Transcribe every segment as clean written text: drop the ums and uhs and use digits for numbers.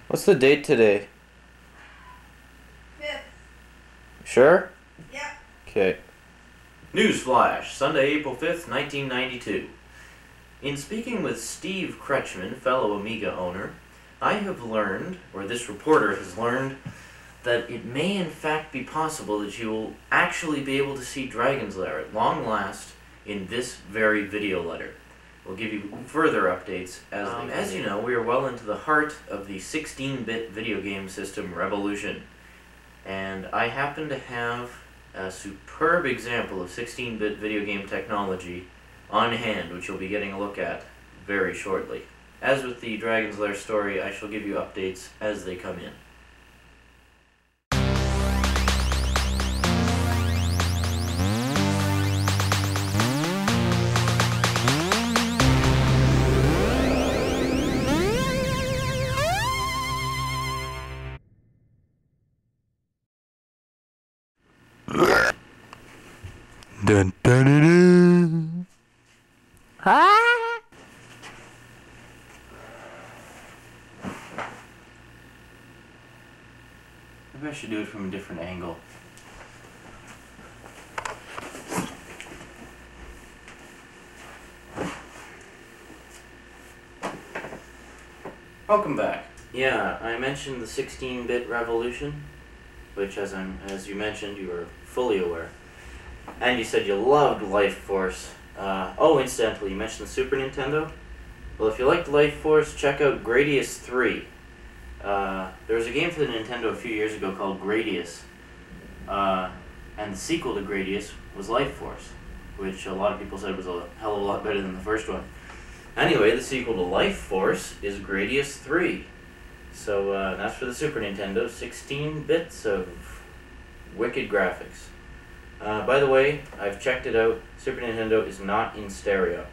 What's the date today? 5th. Sure? Yep. Okay. Newsflash, Sunday, April 5th, 1992. In speaking with Steve Kretschmann, fellow Amiga owner, I have learned, or this reporter has learned, that it may in fact be possible that you will actually be able to see Dragon's Lair at long last in this very video letter. We'll give you further updates as you know, we are well into the heart of the 16-bit video game system revolution. And I happen to have a superb example of 16-bit video game technology on hand, which you'll be getting a look at very shortly. As with the Dragon's Lair story, I shall give you updates as they come in. Dun, dun, dun, dun. Maybe I should do it from a different angle. Welcome back. Yeah, I mentioned the 16-bit revolution, which as you mentioned, you were fully aware. And you said you loved Life Force. Oh, incidentally, you mentioned the Super Nintendo? Well, if you liked Life Force, check out Gradius 3. There was a game for the Nintendo a few years ago called Gradius. And the sequel to Gradius was Life Force, which a lot of people said was a hell of a lot better than the first one. Anyway, the sequel to Life Force is Gradius 3. So that's for the Super Nintendo, 16 bits of wicked graphics. By the way, I've checked it out. Super Nintendo is not in stereo.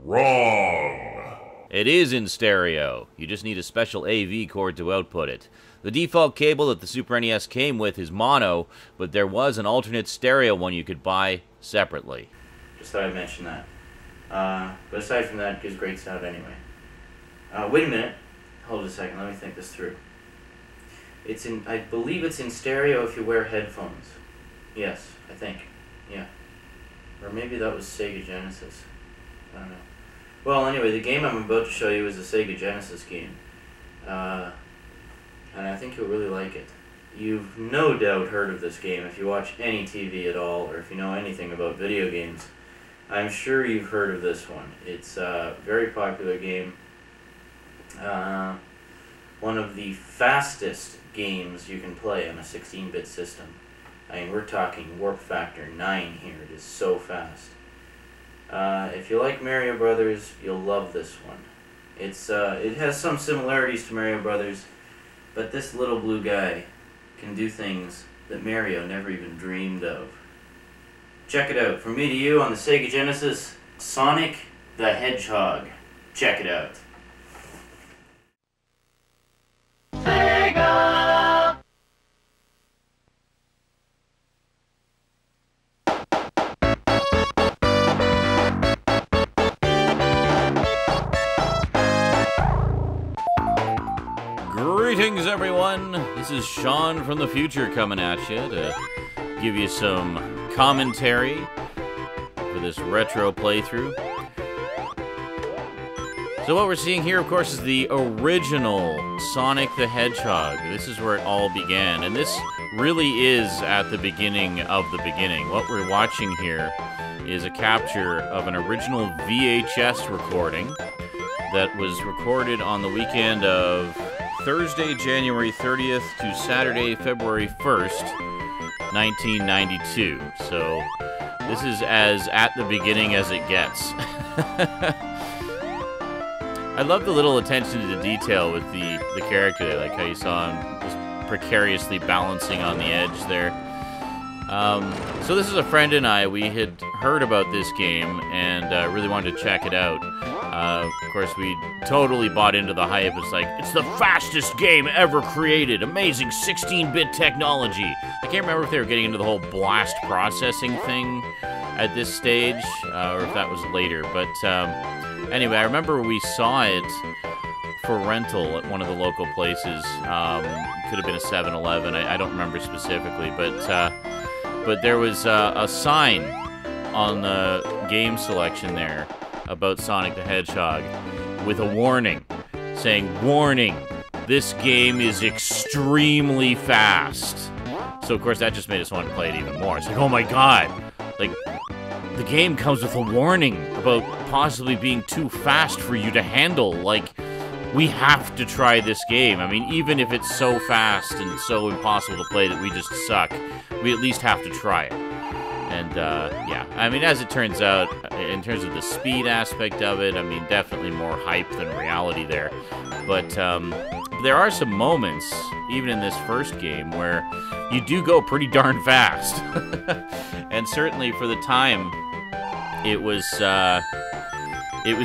Wrong! It is in stereo. You just need a special AV cord to output it. The default cable that the Super NES came with is mono, but there was an alternate stereo one you could buy separately. Just thought I'd mention that. But aside from that, it gives great sound anyway. Wait a minute. Hold a second. Let me think this through. I believe it's in stereo if you wear headphones. Yes, I think. Yeah. Or maybe that was Sega Genesis. I don't know. Well, anyway, the game I'm about to show you is a Sega Genesis game. And I think you'll really like it. You've no doubt heard of this game if you watch any TV at all, or if you know anything about video games. I'm sure you've heard of this one. It's a very popular game. One of the fastest games you can play on a 16-bit system. I mean, we're talking warp factor 9 here. It is so fast. If you like Mario Brothers, you'll love this one. It has some similarities to Mario Brothers, but this little blue guy can do things that Mario never even dreamed of. Check it out. From me to you on the Sega Genesis, Sonic the Hedgehog. Check it out. Sega! Greetings, everyone. This is Sean from the future coming at you to give you some commentary for this retro playthrough. So what we're seeing here, of course, is the original Sonic the Hedgehog. This is where it all began, and this really is at the beginning of the beginning. What we're watching here is a capture of an original VHS recording that was recorded on the weekend of Thursday, January 30th to Saturday, February 1st, 1992. So this is as at the beginning as it gets. I love the little attention to detail with the character there, like how you saw him just precariously balancing on the edge there. So this is a friend and I. We had heard about this game and really wanted to check it out. Of course, we totally bought into the hype. It's like, it's the fastest game ever created. Amazing 16-bit technology. I can't remember if they were getting into the whole blast processing thing at this stage, or if that was later. But anyway, I remember we saw it for rental at one of the local places. Could have been a 7-Eleven. I don't remember specifically, but there was a sign on the game selection there about Sonic the Hedgehog with a warning saying, "Warning, this game is extremely fast." So, of course, that just made us want to play it even more. It's like, oh my god, like, the game comes with a warning about possibly being too fast for you to handle. Like, we have to try this game. I mean, even if it's so fast and so impossible to play that we just suck, we at least have to try it. And, yeah, I mean, as it turns out, in terms of the speed aspect of it, I mean, definitely more hype than reality there. But, there are some moments, even in this first game, where you do go pretty darn fast. And certainly for the time, it was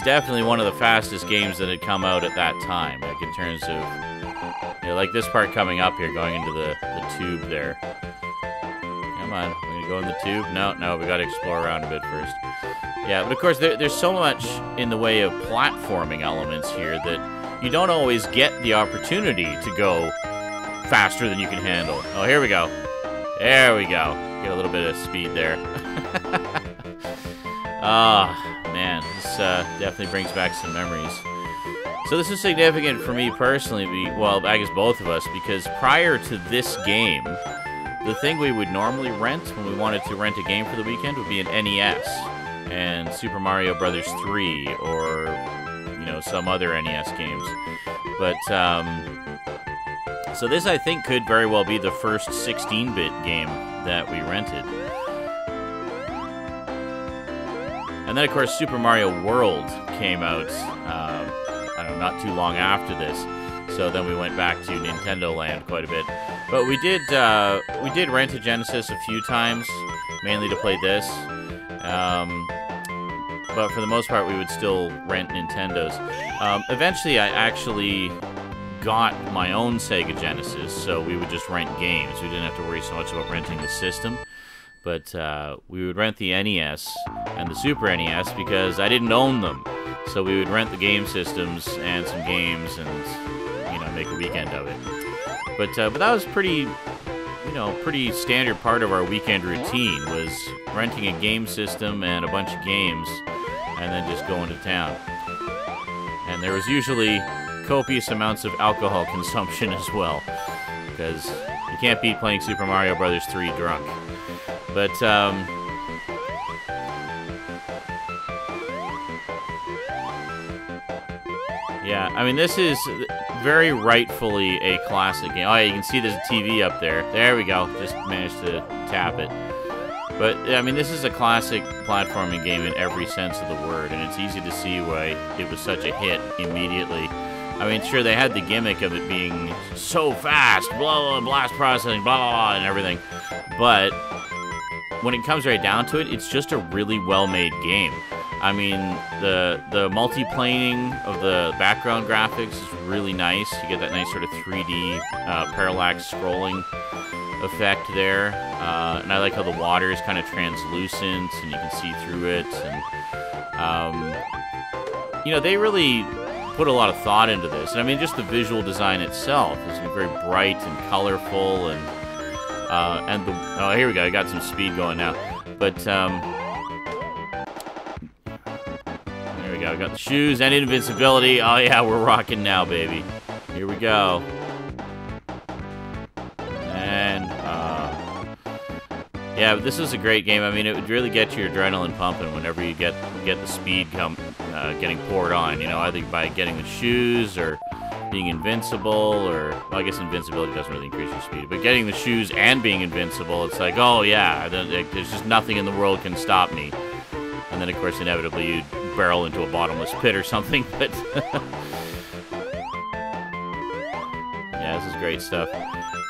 definitely one of the fastest games that had come out at that time. Like, in terms of, you know, like this part coming up here, going into the tube there. Come on, we're gonna go in the tube? No, we gotta explore around a bit first. Yeah, but of course, there's so much in the way of platforming elements here that you don't always get the opportunity to go faster than you can handle. Oh, here we go. There we go. Get a little bit of speed there. Ah, man, this definitely brings back some memories. So this is significant for me personally, well, I guess both of us, because prior to this game, the thing we would normally rent when we wanted to rent a game for the weekend would be an NES and Super Mario Brothers 3 or, you know, some other NES games. But, so this, I think, could very well be the first 16-bit game that we rented. And then, of course, Super Mario World came out, I don't know, not too long after this. So then we went back to Nintendo Land quite a bit. But we did rent a Genesis a few times, mainly to play this. But for the most part, we would still rent Nintendos. Eventually, I actually got my own Sega Genesis, so we would just rent games. We didn't have to worry so much about renting the system. But we would rent the NES and the Super NES because I didn't own them. So we would rent the game systems and some games and, you know, make a weekend of it. But that was pretty, you know, pretty standard part of our weekend routine, was renting a game system and a bunch of games and then just going to town. And there was usually copious amounts of alcohol consumption as well, because you can't beat playing Super Mario Brothers 3 drunk. But, yeah, I mean, this is very rightfully a classic game. Oh, yeah, you can see there's a TV up there. There we go. Just managed to tap it. But, I mean, this is a classic platforming game in every sense of the word, and it's easy to see why it was such a hit immediately. I mean, sure, they had the gimmick of it being so fast, blah, blah, blast processing, blah, blah, blah, and everything. But when it comes right down to it, it's just a really well-made game. I mean, the multiplaning of the background graphics is really nice. You get that nice sort of 3D parallax scrolling effect there. And I like how the water is kind of translucent and you can see through it. And, you know, they really put a lot of thought into this. And I mean, just the visual design itself is very bright and colorful. And oh, here we go. I got some speed going now. But, there we go. I got the shoes and invincibility. Oh, yeah, we're rocking now, baby. Here we go. And, yeah, but this is a great game. I mean, it would really get your adrenaline pumping whenever you get the speed getting poured on, you know, either by getting the shoes or being invincible, or, well, I guess invincibility doesn't really increase your speed, but getting the shoes and being invincible, it's like, oh, yeah, there's just nothing in the world can stop me. And then, of course, inevitably you'd barrel into a bottomless pit or something, but yeah, this is great stuff.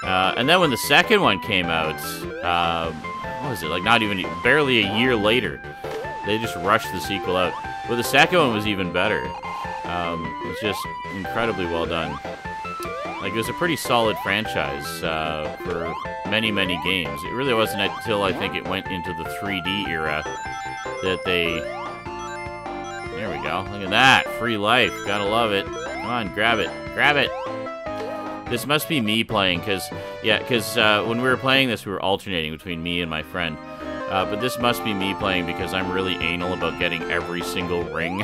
And then when the second one came out, what was it, like not even, barely a year later, they just rushed the sequel out. But the second one was even better. It was just incredibly well done. Like, it was a pretty solid franchise for many, many games. It really wasn't until, I think, it went into the 3D era that they... There we go. Look at that. Free life. Gotta love it. Come on, grab it. Grab it. This must be me playing, because when we were playing this, we were alternating between me and my friend. But this must be me playing because I'm really anal about getting every single ring.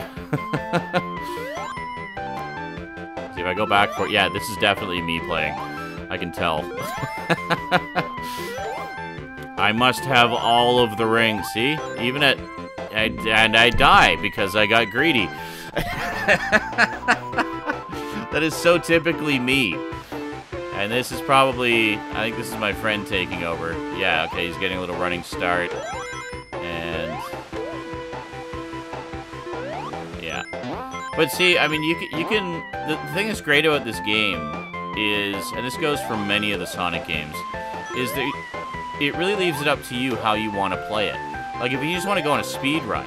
See, if I go back for it, yeah, this is definitely me playing. I can tell. I must have all of the rings, see? Even at... and I die because I got greedy. That is so typically me. And this is probably... I think this is my friend taking over. Yeah, okay, he's getting a little running start. And... yeah. But see, I mean, you can... The thing that's great about this game is... and this goes for many of the Sonic games... is that it really leaves it up to you how you want to play it. Like, if you just want to go on a speed run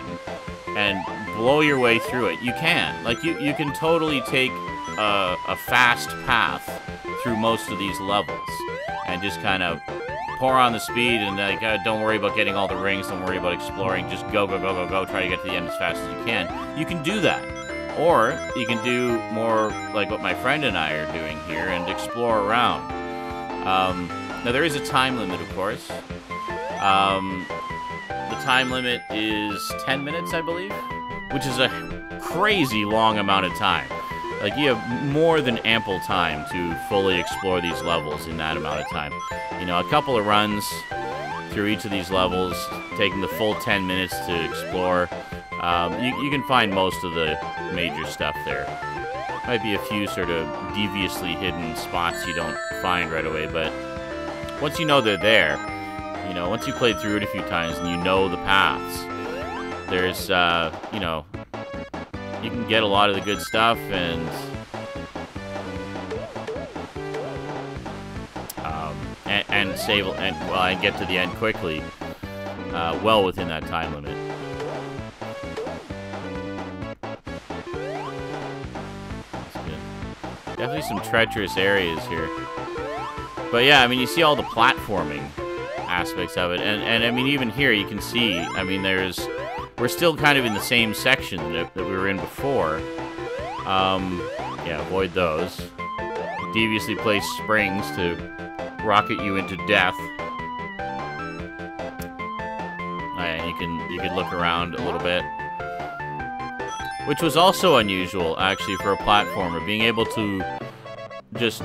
and blow your way through it, you can. Like, you can totally take a fast path through most of these levels and just kind of pour on the speed and, like, don't worry about getting all the rings, don't worry about exploring, just go, go, go, go, go, try to get to the end as fast as you can. You can do that. Or you can do more like what my friend and I are doing here and explore around. Now, there is a time limit, of course. The time limit is 10 minutes, I believe, which is a crazy long amount of time. Like, you have more than ample time to fully explore these levels in that amount of time. You know, a couple of runs through each of these levels, taking the full 10 minutes to explore. You can find most of the major stuff there. Might be a few sort of deviously hidden spots you don't find right away, but once you know they're there, you know, once you played through it a few times and you know the paths, there's, you know, you can get a lot of the good stuff and save and get to the end quickly, well within that time limit. That's good. Definitely some treacherous areas here. But yeah, I mean, you see all the platforming aspects of it, and I mean, even here you can see, I mean, we're still kind of in the same section that we were in before. Yeah, avoid those. Deviously placed springs to rocket you into death. And you can look around a little bit, which was also unusual actually for a platformer, being able to just,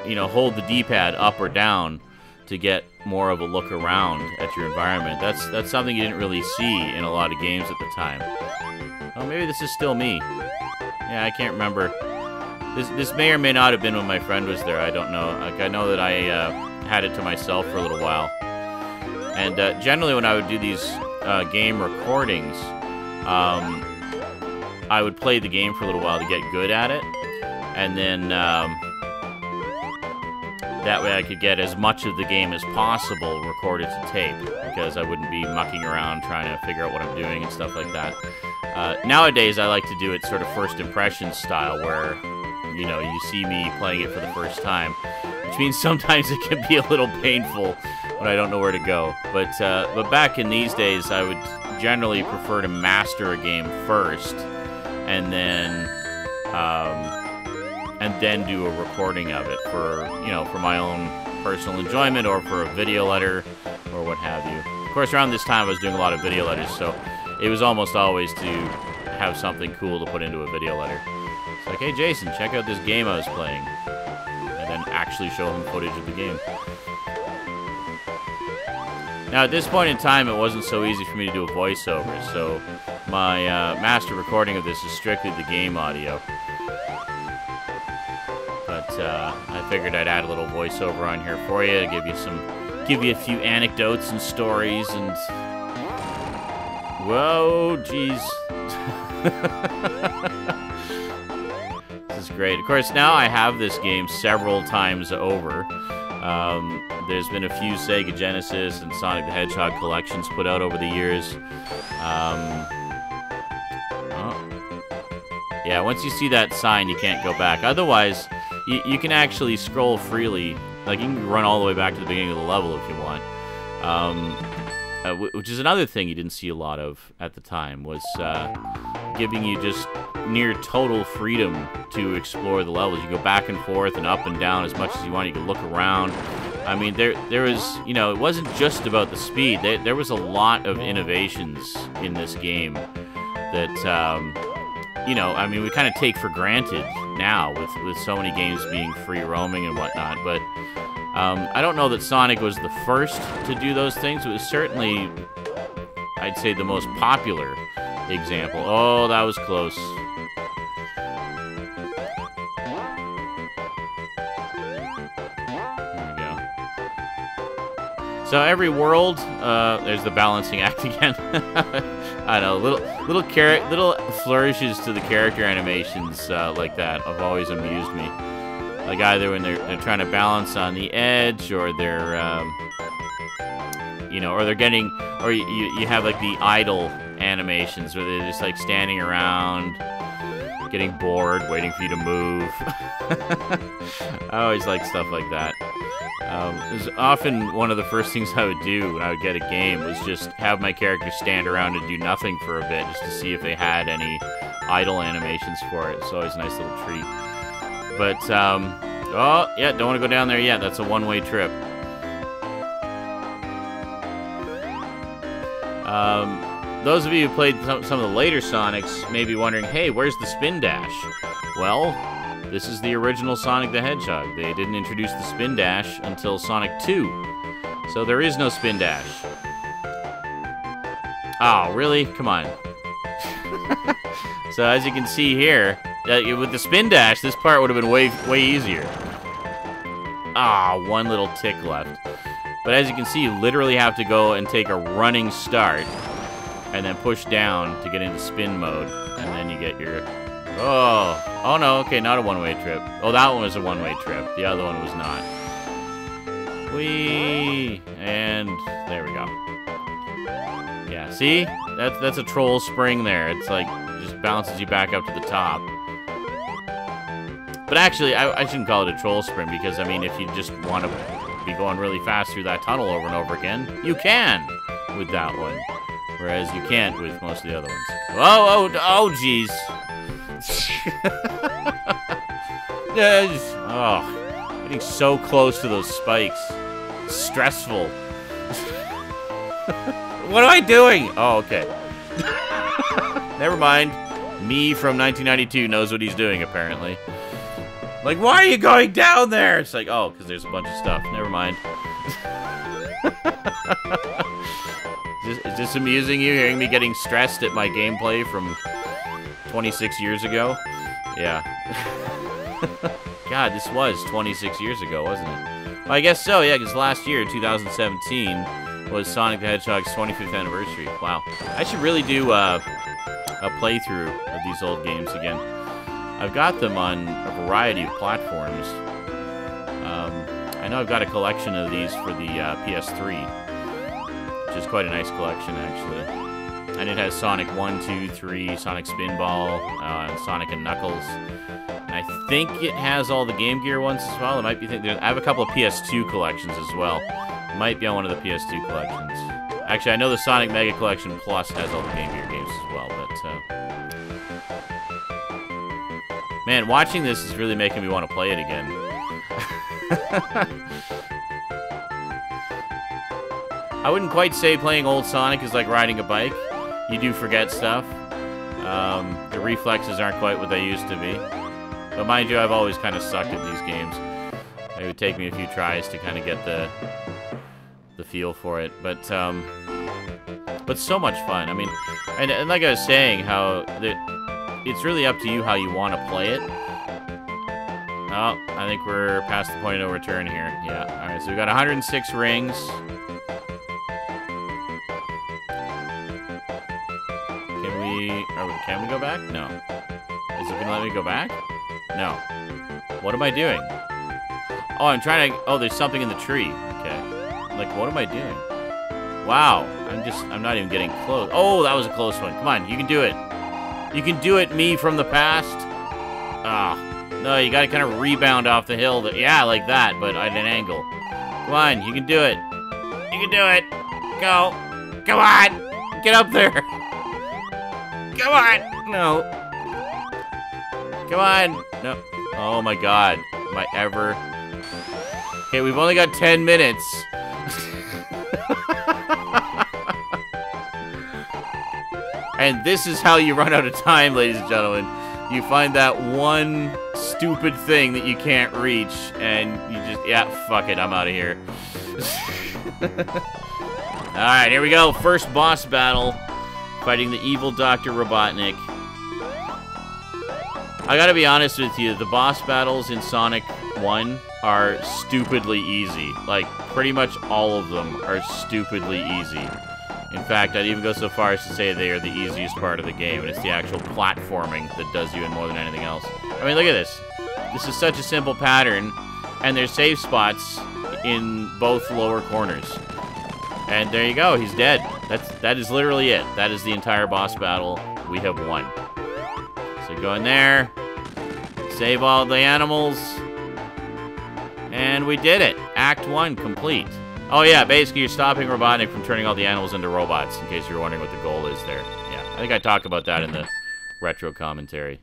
you know, hold the D-pad up or down to get more of a look around at your environment. That's something you didn't really see in a lot of games at the time. Oh, maybe this is still me. Yeah, I can't remember. This may or may not have been when my friend was there. I don't know. Like, I know that I had it to myself for a little while. And generally when I would do these game recordings, I would play the game for a little while to get good at it. And then that way I could get as much of the game as possible recorded to tape, because I wouldn't be mucking around trying to figure out what I'm doing and stuff like that. Nowadays, I like to do it sort of first impression style, where, you know, you see me playing it for the first time, which means sometimes it can be a little painful when I don't know where to go. But back in these days, I would generally prefer to master a game first, and then do a recording of it for, you know, for my own personal enjoyment or for a video letter or what have you. Of course, around this time I was doing a lot of video letters, so it was almost always to have something cool to put into a video letter. It's like, hey Jason, check out this game I was playing, and then actually show him footage of the game. Now, at this point in time, it wasn't so easy for me to do a voiceover, so my master recording of this is strictly the game audio. But I figured I'd add a little voiceover on here for you, give you a few anecdotes and stories, and whoa, jeez. This is great. Of course, now I have this game several times over. There's been a few Sega Genesis and Sonic the Hedgehog collections put out over the years. Yeah, once you see that sign, you can't go back. Otherwise, you can actually scroll freely. Like, you can run all the way back to the beginning of the level if you want. Which is another thing you didn't see a lot of at the time, was giving you just near total freedom to explore the levels. You go back and forth and up and down as much as you want. You can look around. I mean, there was, you know, it wasn't just about the speed. There was a lot of innovations in this game that, you know, I mean, we kind of take for granted now with so many games being free roaming and whatnot. But I don't know that Sonic was the first to do those things. It was certainly, I'd say, the most popular example. Oh, that was close. So every world, there's the balancing act again. I know, little flourishes to the character animations like that have always amused me. Like either when they're trying to balance on the edge, or they're, you know, or they're getting, or you have like the idle animations where they're just like standing around, getting bored, waiting for you to move. I always like stuff like that. It was often one of the first things I would do when I would get a game was just have my character stand around and do nothing for a bit just to see if they had any idle animations for it. It's always a nice little treat. But, oh, yeah, don't want to go down there yet. That's a one-way trip. Those of you who played some of the later Sonics may be wondering, hey, where's the spin dash? Well, this is the original Sonic the Hedgehog. They didn't introduce the spin dash until Sonic 2. So there is no spin dash. Oh, really? Come on. So as you can see here, with the spin dash, this part would have been way easier. Ah, one little tick left. But as you can see, you literally have to go and take a running start and then push down to get into spin mode. And then you get your... Oh no, okay, not a one-way trip. Oh, that one was a one-way trip. The other one was not. Whee! And there we go. Yeah, see? That's a troll spring there. It's like, it just bounces you back up to the top. But actually, I shouldn't call it a troll spring because, I mean, if you just want to be going really fast through that tunnel over and over again, you can with that one. Whereas you can't with most of the other ones. Oh, jeez. Oh, getting so close to those spikes. It's stressful. What am I doing? Oh, okay. Never mind. Me from 1992 knows what he's doing, apparently. Like, why are you going down there? It's like, oh, because there's a bunch of stuff. Never mind. Is this amusing you, hearing me getting stressed at my gameplay from 26 years ago? Yeah. God, this was 26 years ago, wasn't it? Well, I guess so, yeah, because last year, 2017, was Sonic the Hedgehog's 25th anniversary. Wow. I should really do a playthrough of these old games again. I've got them on a variety of platforms. I know I've got a collection of these for the PS3, which is quite a nice collection, actually. And it has Sonic 1, 2, 3, Sonic Spinball, and Sonic and Knuckles. And I think it has all the Game Gear ones as well. It might be. I have a couple of PS2 collections as well. It might be on one of the PS2 collections. Actually, I know the Sonic Mega Collection Plus has all the Game Gear games as well. But man, watching this is really making me want to play it again. I wouldn't quite say playing old Sonic is like riding a bike. You do forget stuff. The reflexes aren't quite what they used to be. But mind you, I've always kind of sucked at these games. It would take me a few tries to kind of get the feel for it. But so much fun. I mean, and like I was saying, how it's really up to you how you want to play it. Oh, I think we're past the point of no return here. Yeah. All right. So we've got 106 rings. Can we go back? No. Is it gonna let me go back? No. What am I doing? Oh, I'm trying to... Oh, there's something in the tree. Okay. Like, what am I doing? Wow. I'm not even getting close. Oh, that was a close one. Come on, you can do it. You can do it, me from the past. Ah. No, you gotta kind of rebound off the hill. Yeah, like that, but at an angle. Come on, you can do it. You can do it. Go. Come on. Get up there. Come on. No. Come on. No. Oh my god. Am I ever... Okay, we've only got 10 minutes. And this is how you run out of time, ladies and gentlemen. You find that one stupid thing that you can't reach, and you just, yeah, fuck it, I'm out of here. Alright, here we go. First boss battle. Fighting the evil Dr. Robotnik. I gotta be honest with you, the boss battles in Sonic 1 are stupidly easy. Like, pretty much all of them are stupidly easy. In fact, I'd even go so far as to say they are the easiest part of the game, and it's the actual platforming that does you in more than anything else. I mean, look at this. This is such a simple pattern, and there's save spots in both lower corners. And there you go, he's dead. That is literally it. That is the entire boss battle. We have won. So go in there, save all the animals, and we did it. Act 1 complete. Oh yeah, basically you're stopping Robotnik from turning all the animals into robots, in case you're wondering what the goal is there. Yeah, I think I talked about that in the retro commentary.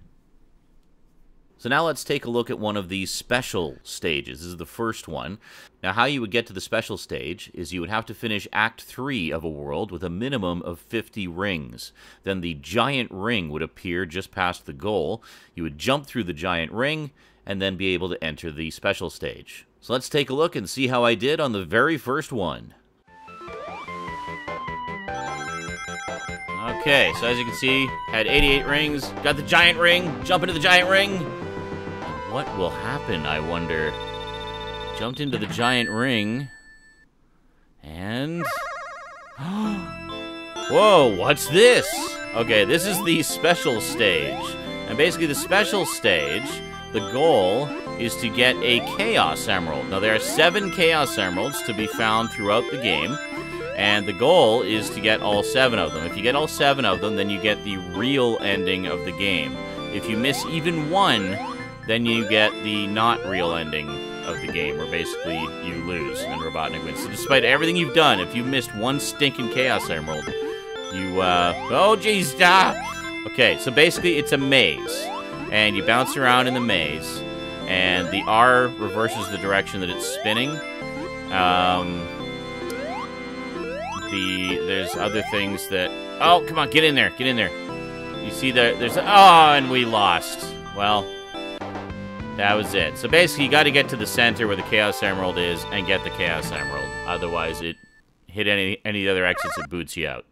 So now let's take a look at one of these special stages. This is the first one. Now how you would get to the special stage is you would have to finish Act 3 of a world with a minimum of 50 rings. Then the giant ring would appear just past the goal. You would jump through the giant ring and then be able to enter the special stage. So let's take a look and see how I did on the very first one. Okay, so as you can see, had 88 rings, got the giant ring, jump into the giant ring. What will happen, I wonder? Jumped into the giant ring, and... Whoa, what's this? Okay, this is the special stage. And basically the special stage, the goal is to get a Chaos Emerald. Now there are 7 Chaos Emeralds to be found throughout the game, and the goal is to get all 7 of them. If you get all 7 of them, then you get the real ending of the game. If you miss even one, then you get the not real ending of the game, where basically you lose and Robotnik wins. So despite everything you've done, if you've missed one stinking Chaos Emerald, you, oh jeez, Okay, so basically it's a maze, and you bounce around in the maze, and the R reverses the direction that it's spinning. There's other things that... Oh, come on, get in there, get in there. You see there's... Oh, and we lost. Well, that was it. So basically, you got to get to the center where the Chaos Emerald is and get the Chaos Emerald. Otherwise, it hit any other exits, it boots you out.